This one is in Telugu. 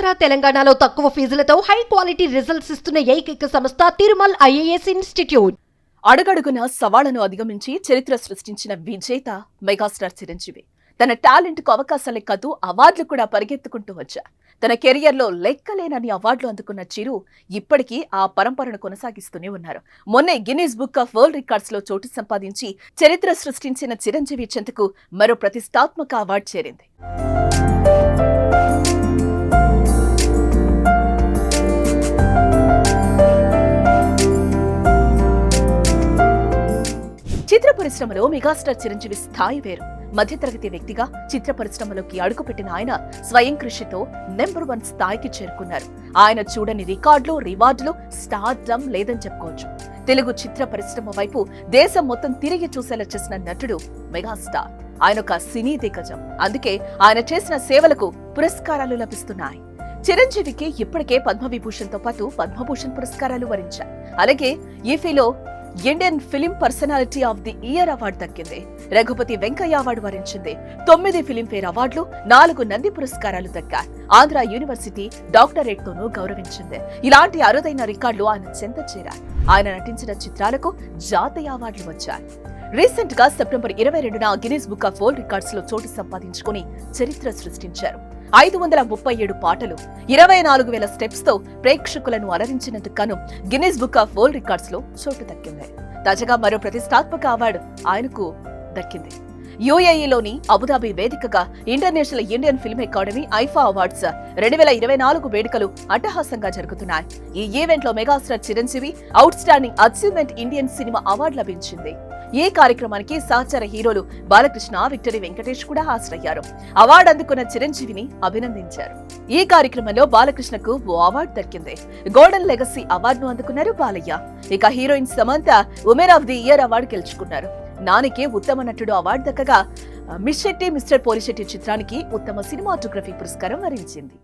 ఆంధ్ర తెలంగాణలో తక్కువ ఫీజులతో హై క్వాలిటీ రిజల్ట్స్ ఇస్తున్న ఏకైక సంస్థ తిరుమల్ ఐఏఎస్ ఇన్స్టిట్యూట్. అడుగడుగున సవాళ్లను అధిగమించి చరిత్ర సృష్టించిన విజేత మెగాస్టార్ చిరంజీవి తన టాలెంట్ కు అవకాశాలే కాదు అవార్డులు కూడా పరిగెత్తుకుంటూ వచ్చా. తన కెరియర్ లో లెక్కలేనని అవార్డులు అందుకున్న చిరు ఇప్పటికీ ఆ పరంపరను కొనసాగిస్తూనే ఉన్నారు. మొన్నే Guinness book of world records లో చోటు సంపాదించి చరిత్ర సృష్టించిన చిరంజీవి చెంతకు మరో ప్రతిష్టాత్మక అవార్డు చేరింది. చిత్ర పరిశ్రమలో మెగాస్టార్ చిరంజీవి స్థాయి వేరు. మధ్యతరగతి వ్యక్తిగా చిత్ర పరిశ్రమలోకి అడుగుపెట్టిన ఆయన స్వయం కృషితో నెంబర్ 1 స్థాయికి చేరుకున్నారు. ఆయన చూడని రికార్డులు, రివార్డులు, స్టార్డమ్ లేదని చెప్పుకోవచ్చు. తెలుగు చిత్ర పరిశ్రమ వైపు దేశం మొత్తం తిరిగి చూసేలా చేసిన నటుడు మెగాస్టార్. ఆయన ఒక సినీ దిగ్గజం. అందుకే ఆయన చేసిన సేవలకు పురస్కారాలు లభిస్తున్నాయి. చిరంజీవికి ఇప్పటికే పద్మవిభూషణ్ తో పాటు పద్మభూషణ్ పురస్కారాలు వరించారు. అలాగే ఈఫీలో Indian film personality of the year award దక్కింది. రఘుపతి వెంకయ్య అవార్డు వరించింది. 9 ఫిలింఫేర్ అవార్డులు, 4 నంది పురస్కారాలు దక్కాయి. ఆంధ్ర యూనివర్సిటీ డాక్టరేట్ తోనూ గౌరవించింది. ఇలాంటి అరుదైన రికార్డులు ఆయన చెంత చేరాయి. ఆయన నటించిన చిత్రాలకు జాతీయ అవార్డులు వచ్చాయి. రీసెంట్ గా సెప్టెంబర్ 22న Guinness book of world records లో చోటు సంపాదించుకుని చరిత్ర సృష్టించారు. 537 పాటలు, 24,000 స్టెప్స్ తో ప్రేక్షకులను అలరించినందుకు గాను Guinness book of world records లో చోటు దక్కింది. తాజాగా మరో ప్రతిష్టాత్మక అవార్డు ఆయనకు దక్కింది. యుఏఈలోని అబుదాబి వేదికగా international Indian film academy IIFA awards 2024 వేడుకలు అట్టహాసంగా జరుగుతున్నాయి. ఈ ఈవెంట్ లో megastar Chiranjeevi out standing achievement Indian cinema award లభించింది. ఈ కార్యక్రమానికి సహచర హీరోలు బాలకృష్ణ, విక్టరీ వెంకటేష్ కూడా హాజరయ్యారు. అవార్డు అందుకున్న చిరంజీవిని అభినందించారు. ఈ కార్యక్రమంలో బాలకృష్ణకు ఓ అవార్డు దక్కింది. గోల్డెన్ లెగసీ అవార్డును అందుకున్నారు బాలయ్య. ఇక heroine Samantha woman of the year award గెలుచుకున్నారు. నానికి ఉత్తమ నటుడు అవార్డు దక్కగా మిస్ శెట్టి మిస్టర్ పోలిశెట్టి చిత్రానికి ఉత్తమ సినిమాటోగ్రఫీ పురస్కారం వరించింది.